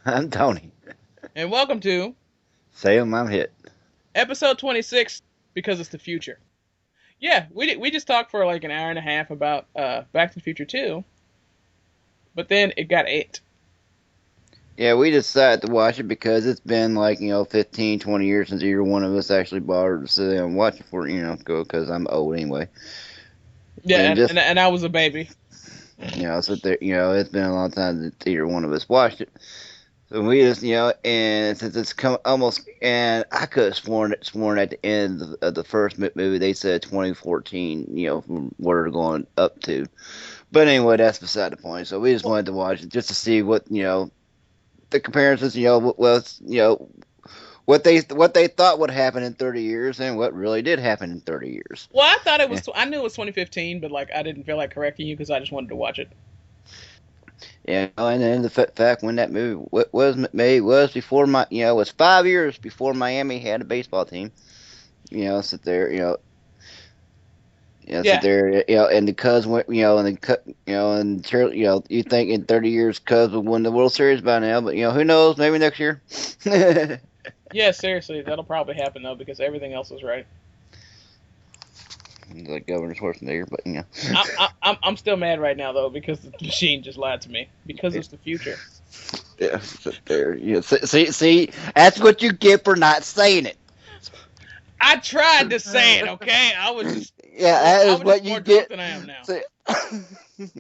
I'm Tony. And welcome to Salem, I'm hit. episode 26 because it's the future. Yeah, we just talked for like an hour and a half about Back to the Future 2, but then it got 8. Yeah, we decided to watch it because it's been like, 15, 20 years since either one of us actually bothered to sit down and watch it for, because I'm old anyway. Yeah, And just, and I was a baby. sit there, it's been a long time since either one of us watched it. So we just, and since it's come almost, and I could have sworn at the end of the first movie they said 2014, from where they're going up to. But anyway, that's beside the point. So we just Well, wanted to watch it just to see what, the comparisons, what they thought would happen in 30 years and what really did happen in 30 years. well, I thought it Yeah, was. I knew it was 2015, but like I didn't feel like correcting you because I just wanted to watch it. yeah, and then the fact when that movie was made was before was 5 years before Miami had a baseball team. Sit there, sit Yeah, there, and the Cubs went, and the and you think in 30 years Cubs would win the World Series by now, but who knows? Maybe next year. yeah, seriously, that'll probably happen though because everything else is right. Like Governor Schwarzenegger, but I'm still mad right now though because the machine just lied to me because it's the future. yeah, sit there. See, that's what you get for not saying it. I tried to say it, okay? Yeah, that I is was just what you more drunk get. than I am now. See,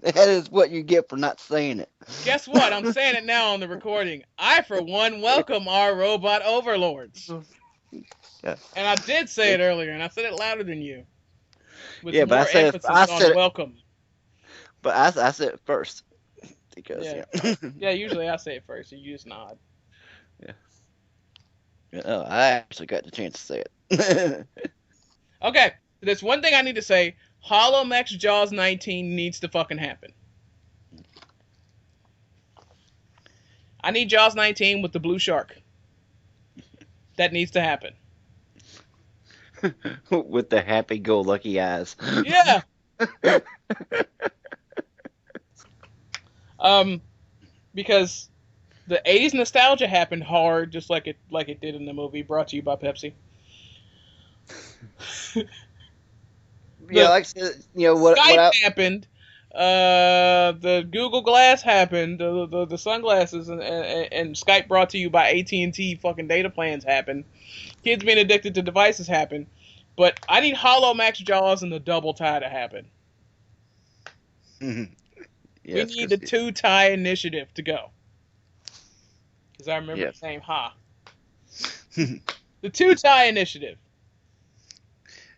that is what you get for not saying Guess what? I'm saying it now on the recording. I, for one, welcome our robot overlords. it. Yeah, And I did say it earlier, and I said it louder than you, with yeah, but more emphasis on welcome. I said it first because Yeah. Yeah, usually I say it first, and you just nod. yeah, oh, I actually got the chance to say it. Okay, there's one thing I need to say. Holomax Jaws 19 needs to fucking happen. I need Jaws 19 with the blue shark. That needs to happen. With the happy-go-lucky eyes. Yeah. Um, because the 80s nostalgia happened hard, just like it did in the movie. Brought to you by Pepsi. Yeah, The like I said, what Skype I happened. The Google Glass happened. The sunglasses and Skype brought to you by AT&T fucking data plans happened. Kids being addicted to devices happened. But I need Hollow Max Jaws and the double tie to happen. We yes, need the because two tie initiative to go. Because I remember yes, the name, ha. The two tie initiative.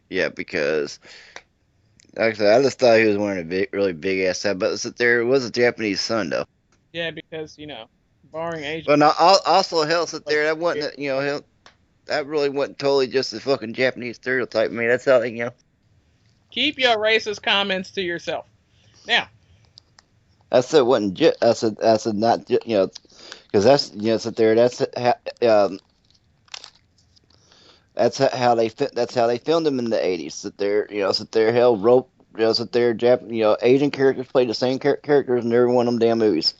yeah, because actually I just thought he was wearing a really big ass hat, but there was a Japanese sun though. Yeah, because, barring Asian. But no, also hell sit Like, there. That wasn't hell. That really wasn't totally just a fucking Japanese stereotype. I mean, that's how keep your racist comments to yourself. Now, I said wasn't. I said not. Because that's sit there. That's how they filmed them in the 80s. Sit there. Sit there. Hell, rope. Sit there. Asian characters played the same characters in every one of them damn movies.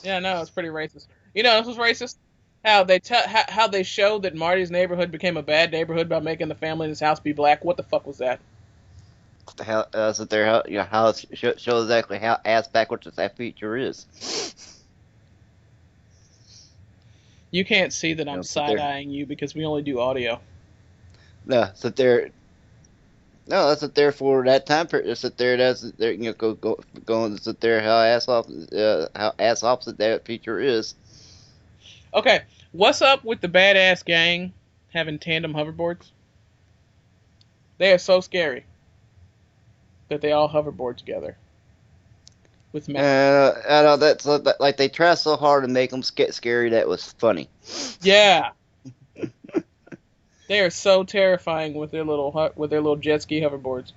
yeah, no, it's pretty racist. This was racist. How they showed that Marty's neighborhood became a bad neighborhood by making the family in his house be black. What the fuck was that? How sit there. How it shows exactly how ass backwards that feature is. You can't see that I'm Sit side there. eyeing you because we only do audio. No, sit there. No, that's it there for that time period. Sit there. That's there. Going to sit there. How ass opposite that feature is. Okay, what's up with the badass gang having tandem hoverboards? They are so scary that they all hoverboard together with masks. I know that's like they try so hard to make them scary that was funny. Yeah, they are so terrifying with their little jet ski hoverboards.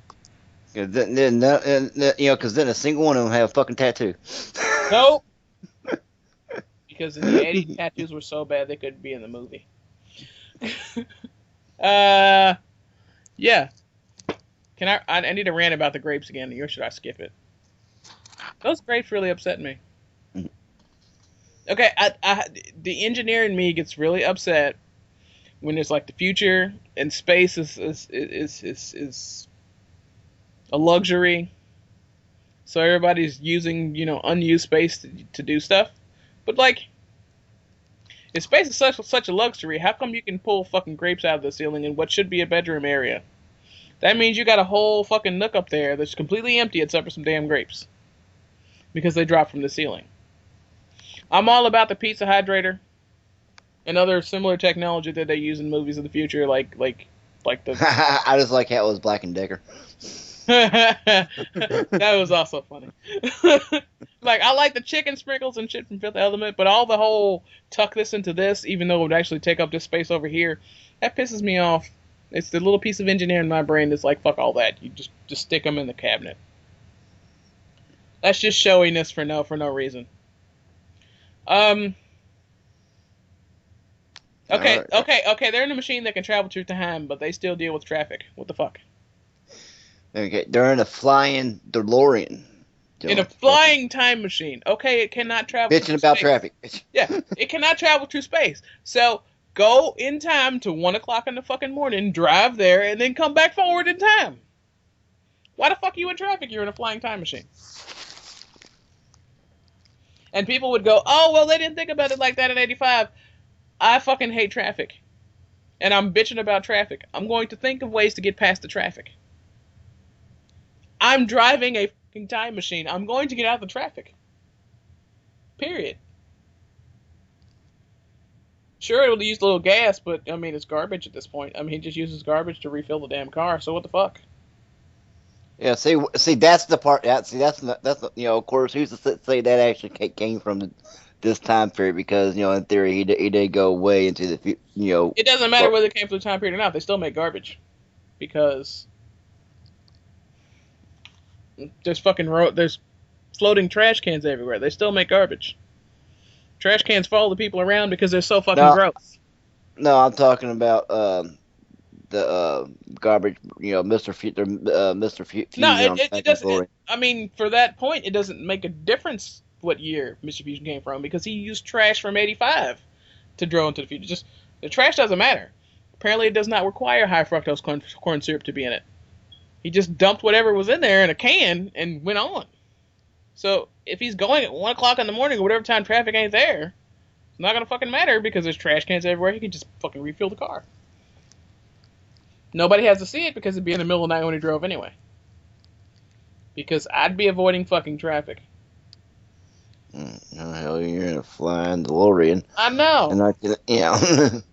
Because then a single one of them have a fucking tattoo. Nope, because in the '80s tattoos were so bad they couldn't be in the movie. uh, yeah. Can I? I need to rant about the grapes again, or should I skip it? Those grapes really upset me. Okay, the engineer in me gets really upset when it's like the future and space is a luxury, so everybody's using unused space to do stuff. But like, if space is such a luxury, how come you can pull fucking grapes out of the ceiling in what should be a bedroom area? That means you got a whole fucking nook up there that's completely empty except for some damn grapes because they drop from the ceiling. I'm all about the pizza hydrator and other similar technology that they use in movies of the future, like the. I just like how it was Black and Decker. That was also funny. Like, I like the chicken sprinkles and shit from Fifth Element, but all the whole tuck this into this, even though it would actually take up this space over here, that pisses me off. It's the little piece of engineering in my brain that's like, fuck all that. You just stick them in the cabinet. That's just showiness for no reason. Um. All Okay. right. Okay. Okay. They're in a machine that can travel through time, but they still deal with traffic. What the fuck? Okay, they're in a flying DeLorean. In a Dylan. flying time machine. Okay, it cannot travel Bitching through about space. traffic. Yeah, it cannot travel through space. So go in time to 1 o'clock in the fucking morning, drive there, and then come back forward in time. Why the fuck are you in traffic? You're in a flying time machine. And people would go, oh, well, they didn't think about it like that in 85. I fucking hate traffic. And I'm bitching about traffic. I'm going to think of ways to get past the traffic. I'm driving a fucking time machine. I'm going to get out of the traffic. Period. Sure, it'll use a little gas, but I mean, it's garbage at this point. I mean, he just uses garbage to refill the damn car. So what the fuck? Yeah, see, that's the part. Of course, who's to say that actually came from this time period? Because in theory, he did go way into the It doesn't matter whether it came from the time period or not. They still make garbage because there's floating trash cans everywhere. They still make garbage. Trash cans follow the people around because they're so fucking no, gross. no, I'm talking about the garbage. Mr. No, Fusion on it Second doesn't. Glory. I mean, for that point, it doesn't make a difference what year Mr. Fusion came from because he used trash from '85 to draw into the future. Just the trash doesn't matter. Apparently, it does not require high fructose corn syrup to be in it. He just dumped whatever was in there in a can and went on. So if he's going at 1 o'clock in the morning or whatever time traffic ain't there, it's not gonna fucking matter because there's trash cans everywhere. He can just fucking refill the car. Nobody has to see it because it'd be in the middle of the night when he drove anyway. Because I'd be avoiding fucking traffic. Oh, hell, you're in a flying DeLorean, I know. and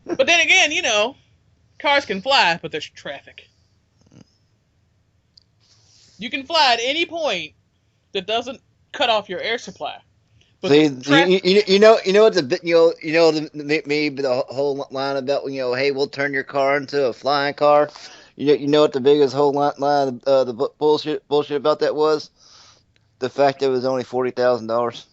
But then again, cars can fly, but there's traffic. You can fly at any point that doesn't cut off your air supply. But See, there's traffic. what the bit, the whole line about hey, we'll turn your car into a flying car. You know what the biggest whole line of the bullshit about that was? The fact that it was only $40,000.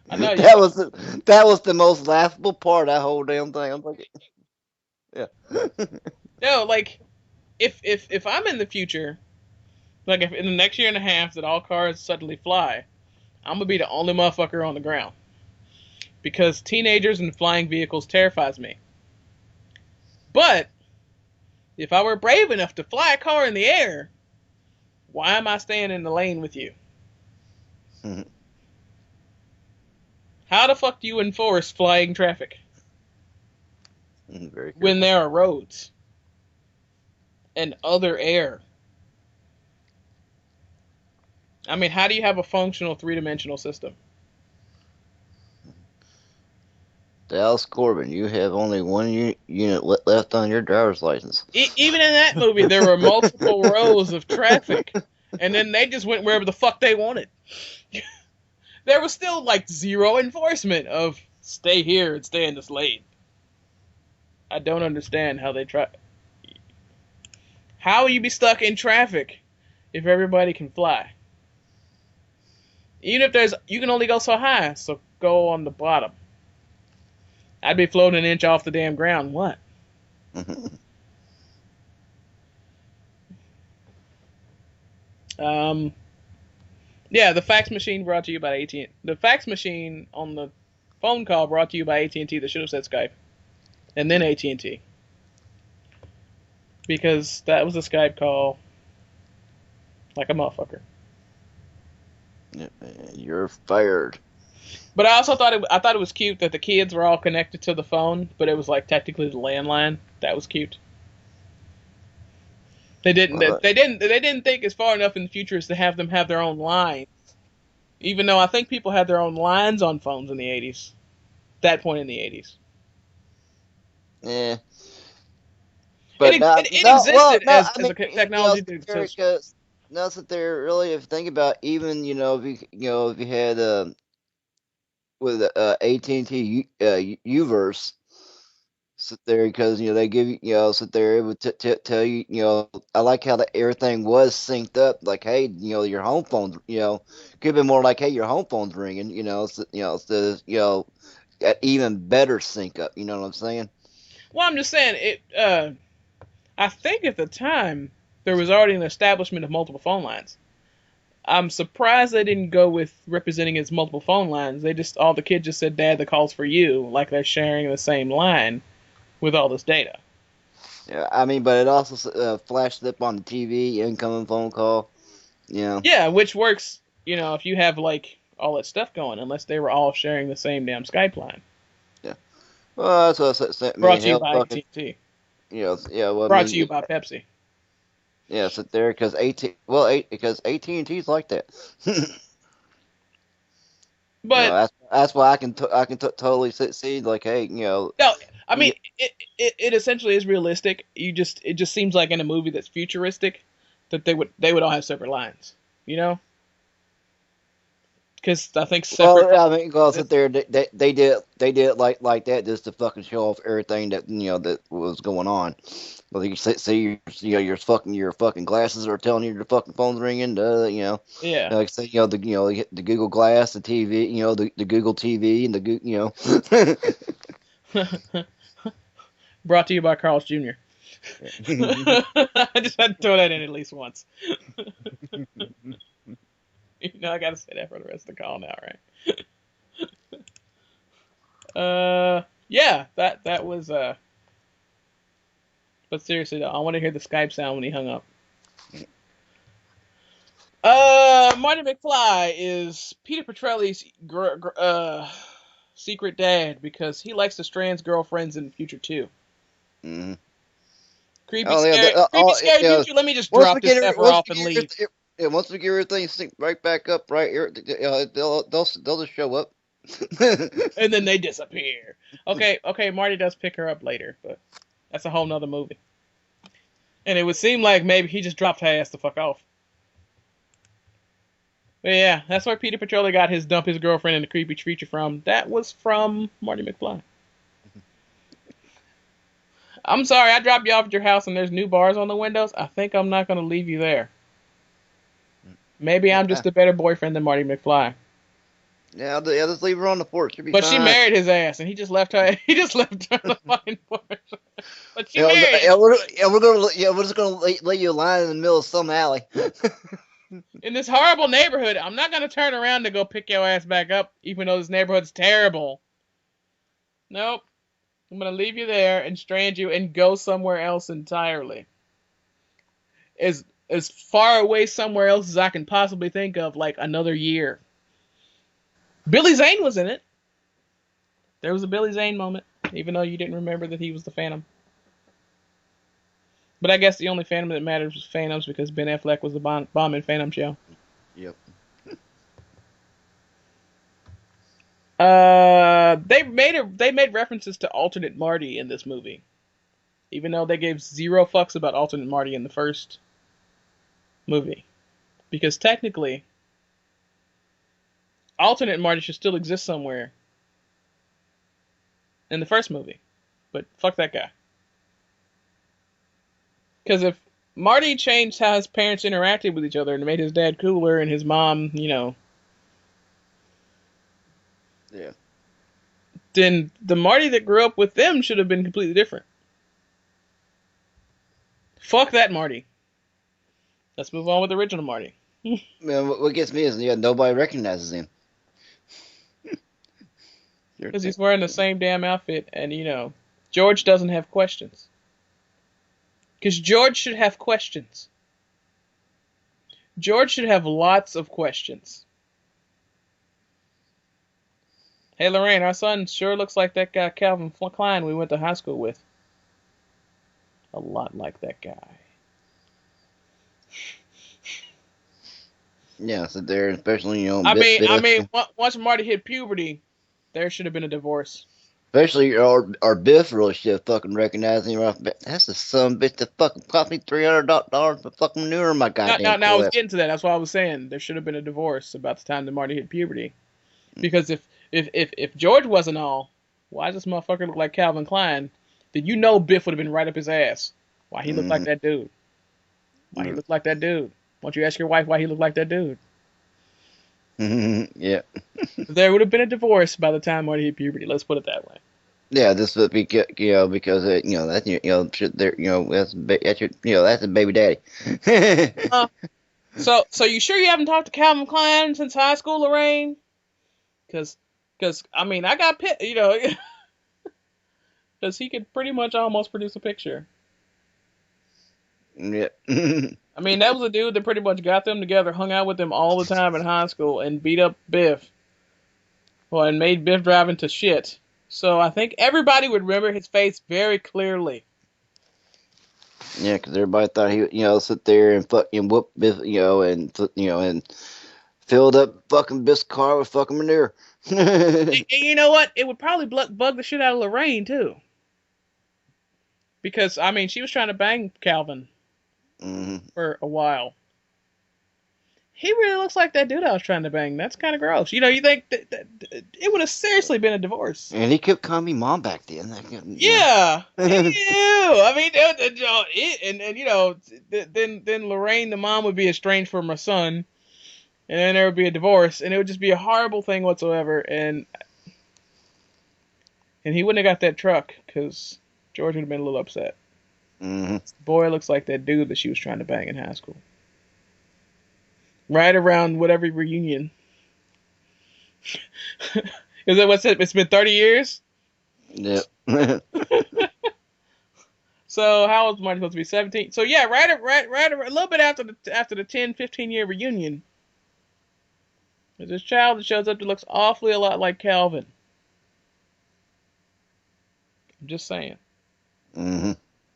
I know you. That was the most laughable part of that whole damn thing. I'm like, yeah. No, like if I'm in the future, like if in the next year and a half that all cars suddenly fly, I'm gonna be the only motherfucker on the ground because teenagers and flying vehicles terrifies me. But if I were brave enough to fly a car in the air, why am I staying in the lane with you? How the fuck do you enforce flying traffic Very when careful. there are roads and other air? I mean, how do you have a functional three-dimensional system? Dallas Corbin, you have only one unit left on your driver's license. Even in that movie, there were multiple rows of traffic, and then they just went wherever the fuck they wanted. There was still like zero enforcement of stay here and stay in this lane. I don't understand how they try. How will you be stuck in traffic if everybody can fly? Even if you can only go so high, so go on the bottom. I'd be floating an inch off the damn ground. What? Um, Yeah, the fax machine brought to you by AT&T. The fax machine on the phone call brought to you by AT&T. That should have said Skype, and then AT&T, because that was a Skype call, like a motherfucker. Yeah, you're fired. But I thought it was cute that the kids were all connected to the phone, but it was like technically the landline. That was cute. They didn't Uh, they didn't think as far enough in the future as to have them have their own line. Even though I think people had their own lines on phones in the 80s. That point in the 80s. yeah, but It, no, it, it no. Well, existed no. I as mean, a technology that says, because now that they're really, if you think about, even if you had with AT&T Uverse sit there, because they give you, sit there, it would tell you, I like how everything was synced up, like, hey, your home phone's, could be more like, hey, your home phone's ringing, instead of, even better sync up, you know what I'm saying? well, I'm just saying I think at the time there was already an establishment of multiple phone lines. I'm surprised they didn't go with representing as multiple phone lines. They just all the kids just said, "Dad, the call's for you," like they're sharing the same line with all this data. Yeah, I mean, but it also flashed up on the TV, incoming phone call, Yeah, which works, if you have like all that stuff going, unless they were all sharing the same damn Skype line. yeah. Well, that's what I said. I Brought mean, to you hell, by fucking, AT&T. yeah. Well, I Brought mean, to you by Pepsi. yeah, sit there because because AT&T's like that. But That's why I can totally see, like, hey, no, I you mean get, it essentially is realistic. It just seems like in a movie that's futuristic that they would all have separate lines, you know? Because I think separate well, phones I mean, well, sit exist. there, they did it like that, just to fucking show off everything that that was going on. Well, you see your fucking glasses are telling you your fucking phone's ringing. Yeah. Like say, the Google Glass, the TV, the Google TV, and Brought to you by Carl's Jr. I just had to throw that in at least once. I got to say that for the rest of the call now, right? Yeah, that was But seriously though, I want to hear the Skype sound when he hung up. Marty McFly is Peter Petrelli's secret dad because he likes to strand girlfriends in the future too. Mhm. Creepy, Oh yeah, scary, creepy, scary future. Let me just drop this heifer off and leave. once we get everything sync right back up, right here, they'll just show up. And then they disappear. Okay, Marty does pick her up later, but that's a whole nother movie. And it would seem like maybe he just dropped her ass the fuck off. But yeah, that's where Peter Petrelli got his dump his girlfriend in the creepy future from. That was from Marty McFly. I'm sorry, I dropped you off at your house and there's new bars on the windows. I think I'm not gonna leave you there. Maybe I'm Yeah, just a better boyfriend than Marty McFly. yeah, just leave her on the porch. She'll be But she fine. married his ass, and he just left her. He just left her on the fucking porch. But she Yeah, married him. we're just gonna lay you a line in the middle of some alley. In this horrible neighborhood. I'm not gonna turn around to go pick your ass back up, even though this neighborhood's terrible. Nope. I'm gonna leave you there and strand you and go somewhere else entirely. As as far away somewhere else as I can possibly think of, like another year. Billy Zane was in it. There was a Billy Zane moment, even though you didn't remember that he was the Phantom. But I guess the only Phantom that matters was Phantoms because Ben Affleck was the bomb in Phantom show. Yep. They made references to alternate Marty in this movie, even though they gave zero fucks about alternate Marty in the first movie, because technically alternate Marty should still exist somewhere in the first movie, but fuck that guy. Because if Marty changed how his parents interacted with each other and made his dad cooler and his mom, Yeah. then the Marty that grew up with them should have been completely different. Fuck that Marty. Let's move on with the original Marty. Man, what gets me is nobody recognizes him. Because he's wearing the same damn outfit, and George doesn't have questions. Because George should have questions. George should have lots of questions. Hey, Lorraine, our son sure looks like that guy Calvin Klein we went to high school with. A lot like that guy. Yeah, sit there, especially I Biff, mean, once Marty hit puberty, there should have been a divorce. especially our Biff really should have fucking recognized him. That's the son of a bitch that fucking cost me $300 for fucking manure in my goddamn Now, I was clip. getting to that. That's why I was saying there should have been a divorce about the time that Marty hit puberty. Because if George wasn't all, why does this motherfucker look like Calvin Klein? Then Biff would have been right up his ass. Why he looked like Mm-hmm. that dude? Why he looked like that dude? Why don't you ask your wife why he looked like that dude? Yeah. There would have been a divorce by the time Marty hit puberty. Let's put it that way. Yeah, this would be because that's shit there that's a baby daddy. Uh, so you sure you haven't talked to Calvin Klein since high school, Lorraine? Cause I mean I got because he could pretty much almost produce a picture. Yeah. I mean that was a dude that pretty much got them together, hung out with them all the time in high school, and beat up Biff. Well, and made Biff drive into shit. So I think everybody would remember his face very clearly. Yeah, because everybody thought he sit there and fucking whoop Biff, and filled up fucking Biff's car with fucking manure. And you know what? It would probably bug the shit out of Lorraine too, because I mean she was trying to bang Calvin Hmm. for a while. He really looks like that dude I was trying to bang. That's kind of gross. You think that it would have seriously been a divorce. And he kept calling me mom back then. Yeah. Ew. I mean, then Lorraine, the mom, would be estranged from her son, and then there would be a divorce, and it would just be a horrible thing whatsoever. And he wouldn't have got that truck because George would have been a little upset. Hmm. Boy looks like that dude that she was trying to bang in high school. Right around whatever reunion. Is that what's it? It's been 30 years. Yep. So how old is Marty supposed to be? 17. So yeah, right, a little bit after the 10, 15 year reunion, there's this child that shows up that looks awfully a lot like Calvin. I'm just saying. Hmm.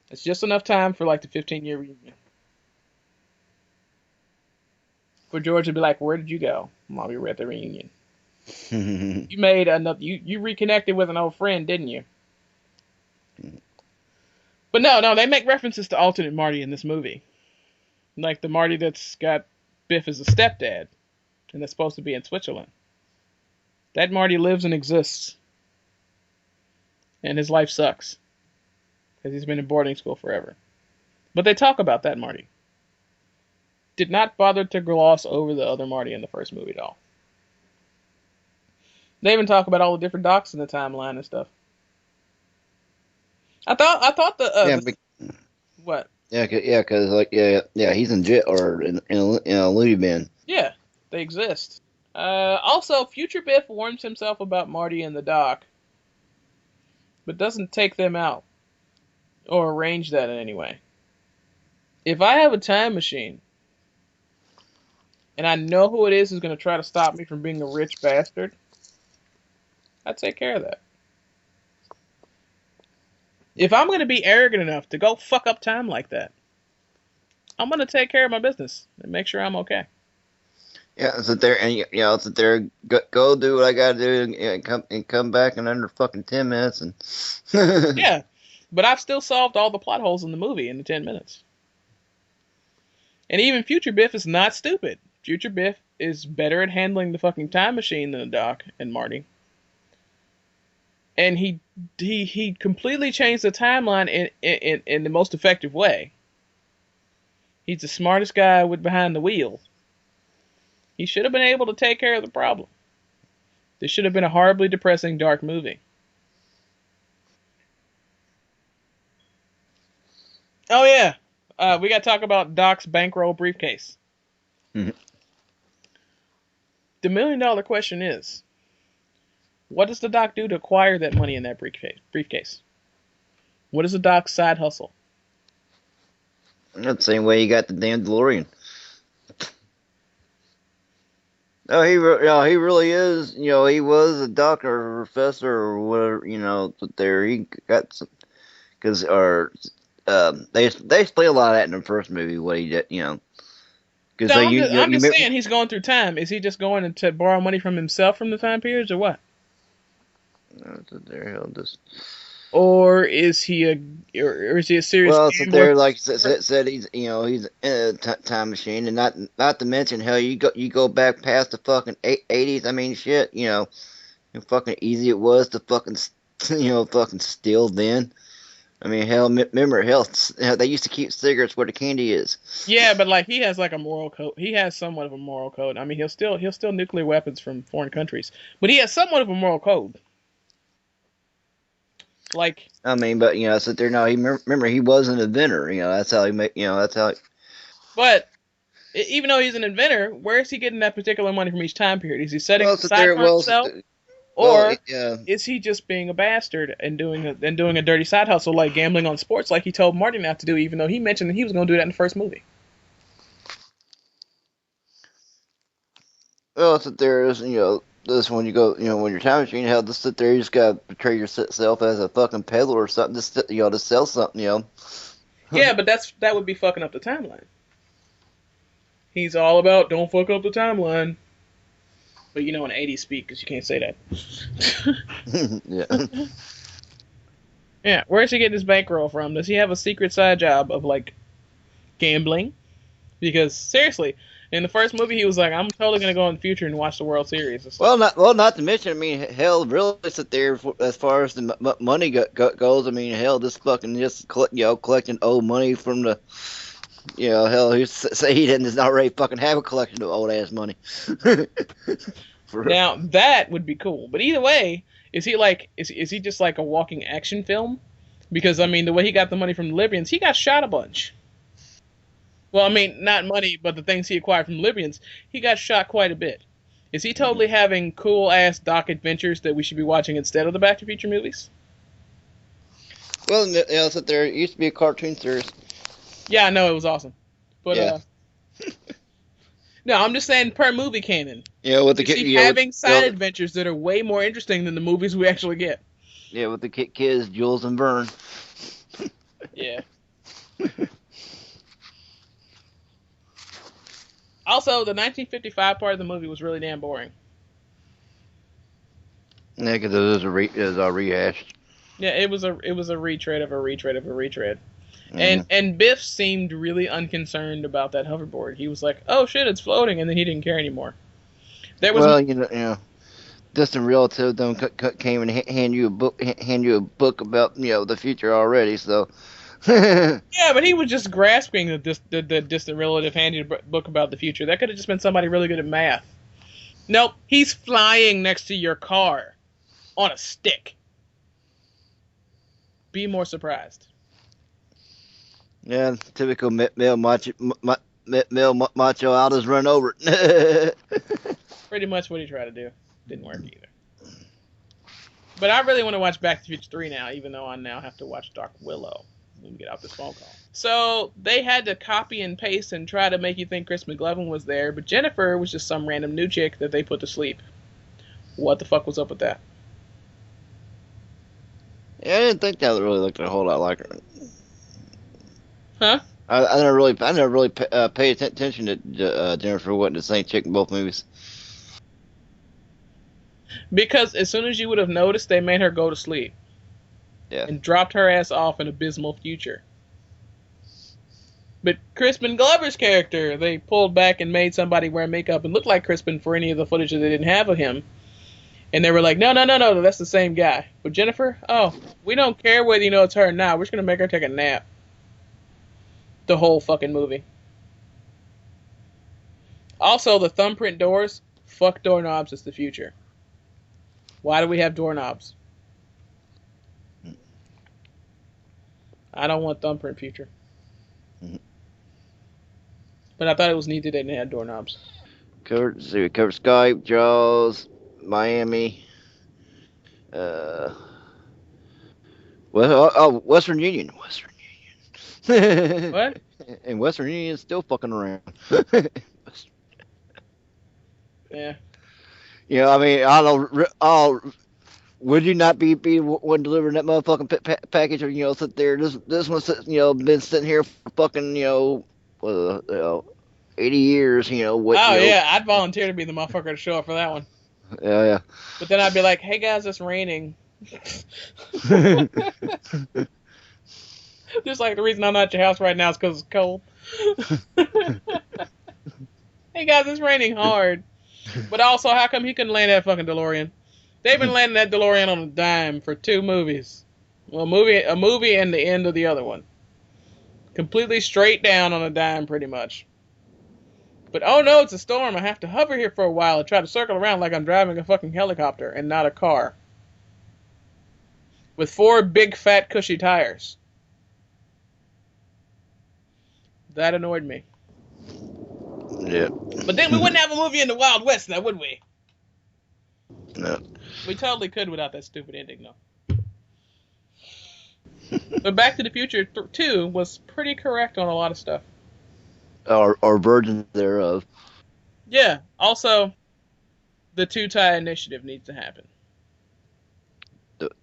It's just enough time for like the 15-year reunion for George to be like, "Where did you go?" Mom, we were at the reunion. You made another. You reconnected with an old friend, didn't you? But no, they make references to alternate Marty in this movie, like the Marty that's got Biff as a stepdad, and that's supposed to be in Switzerland. That Marty lives and exists, and his life sucks because he's been in boarding school forever. But they talk about that Marty. Did not bother to gloss over the other Marty in the first movie at all. They even talk about all the different docs in the timeline and stuff. I thought Yeah, the what? yeah, cause he's in jail or in a loony bin. Yeah, they exist. Also, future Biff warns himself about Marty and the doc, but doesn't take them out or arrange that in any way. If I have a time machine and I know who it is who's going to try to stop me from being a rich bastard, I take care of that. If I'm going to be arrogant enough to go fuck up time like that, I'm going to take care of my business and make sure I'm okay. Yeah, sit there and sit there, go do what I gotta do, and come back in under fucking 10 minutes, and Yeah, but I've still solved all the plot holes in the movie in the 10 minutes. And even Future Biff is not stupid. Future Biff is better at handling the fucking time machine than the Doc and Marty. And he completely changed the timeline in the most effective way. He's the smartest guy with behind the wheel. He should have been able to take care of the problem. This should have been a horribly depressing, dark movie. Oh yeah, we got to talk about Doc's bankroll briefcase. The $1 million question is, what does the doc do to acquire that money in that briefcase? What is the doc's side hustle? That's the same way he got the damn DeLorean. No, he really is. He was a doctor or a professor or whatever. But there he got some because they explain a lot of that in the first movie. What he did, because No, I'm you just saying he's going through time. Is he just going to borrow money from himself from the time periods, or what? there he'll just Or is he a serious well, so gambler? there like said he's in a time machine, and not to mention hell you go back past the fucking 80s. I mean shit, how fucking easy it was to fucking fucking steal then. I mean, hell, remember, hell, they used to keep cigarettes where the candy is. Yeah, but like he has like a moral code. He has somewhat of a moral code. I mean, he'll steal nuclear weapons from foreign countries, but he has somewhat of a moral code. Like, I mean, but sit there now. He remember he was an inventor. That's how he make. That's how. but even though he's an inventor, where is he getting that particular money from each time period? Is he setting Well, it sit aside there. for Well, himself, well, or yeah. is he just being a bastard and doing a dirty side hustle like gambling on sports, like he told Marty not to do, even though he mentioned that he was going to do that in the first movie? Well, sit there is this when you go when you're time machine. Hell, just sit there. You just gotta portray yourself as a fucking peddler or something. Just to sell something. Yeah, but that would be fucking up the timeline. He's all about don't fuck up the timeline. But in 80s speak, because you can't say that. Yeah. Yeah, where's he getting his bankroll from? Does he have a secret side job of like gambling? Because seriously, in the first movie, he was like, "I'm totally gonna go in the future and watch the World Series and stuff." Not to mention. I mean, hell, really sit there as far as the money goes. I mean, hell, this fucking just collecting old money from the. Hell, he say he does not already fucking have a collection of old ass money. For Now that would be cool. But either way, is he just like a walking action film? Because I mean, the way he got the money from the Libyans, he got shot a bunch. Well, I mean, not money, but the things he acquired from the Libyans, he got shot quite a bit. Is he totally having cool ass doc adventures that we should be watching instead of the Back to the Future movies? well, sit there. It used to be a cartoon series. Yeah, I know it was awesome, but Yeah. no, I'm just saying per movie canon. With the Is kid, he having side adventures that are way more interesting than the movies we actually get? with the kids, Jules and Vern. Yeah. Also, the 1955 part of the movie was really damn boring. Yeah, because it was all rehashed. Yeah, it was a retread of a retread of a retread. And Mm. and Biff seemed really unconcerned about that hoverboard. He was like, "Oh shit, it's floating," and then he didn't care anymore. There was Well, distant relative don't came and hand you a book about the future already. So. yeah, but he was just grasping the distant relative handed book about the future. That could have just been somebody really good at math. Nope, he's flying next to your car on a stick. Be more surprised. Yeah, typical male macho out is run over it. Pretty much what he tried to do. Didn't work either. But I really want to watch Back to the Future 3 now, even though I now have to watch Dark Willow when we get off this phone call. So they had to copy and paste and try to make you think Chris McGlovin was there, but Jennifer was just some random new chick that they put to sleep. What the fuck was up with that? Yeah, I didn't think that really looked a whole lot like her. Huh? I never really paid attention to Jennifer wasn't the same chick in both movies. Because as soon as you would have noticed, they made her go to sleep Yeah. and dropped her ass off in abysmal future. But Crispin Glover's character, they pulled back and made somebody wear makeup and look like Crispin for any of the footage that they didn't have of him. And they were like, no, no, no, no, that's the same guy. But Jennifer, oh, we don't care whether you know it's her or not. We're just going to make her take a nap. The whole fucking movie. Also, the thumbprint doors, fuck doorknobs, it's the future. Why do we have doorknobs? I don't want thumbprint future. But I thought it was neat that they didn't have doorknobs. Covered Skype, Jaws, Miami, uh, Western Union, What? and Western Union is still fucking around. Yeah. I mean, I don't know. Would you not be one delivering that motherfucking package, or sit there? This one's been sitting here for fucking 80 years. What Oh yeah, I'd volunteer to be the motherfucker to show up for that one. Yeah, But then I'd be like, "Hey guys, it's raining." yeah. Just like the reason I'm not at your house right now is because it's cold. Hey guys, it's raining hard. But also, how come he couldn't land that fucking DeLorean? They've been landing that DeLorean on a dime for 2 movies. Well, a movie and the end of the other one. Completely straight down on a dime, pretty much. But oh no, it's a storm. I have to hover here for a while and try to circle around like I'm driving a fucking helicopter and not a car. With 4 big fat cushy tires. That annoyed me. Yeah. But then we wouldn't have a movie in the Wild West now, would we? No. We totally could without that stupid ending, though. But Back to the Future 2 was pretty correct on a lot of stuff. Or versions thereof. Yeah. Also, the 2-tie initiative needs to happen.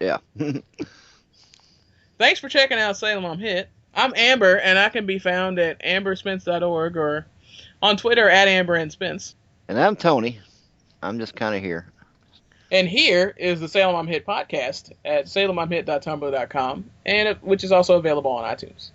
Yeah. Thanks for checking out Salem I'm Hit. I'm Amber, and I can be found at amberspence.org or on Twitter at Amber and Spence. And I'm Tony. I'm just kind of here. And here is the Salem I'm Hit podcast at salemimhit.tumblr.com, and which is also available on iTunes.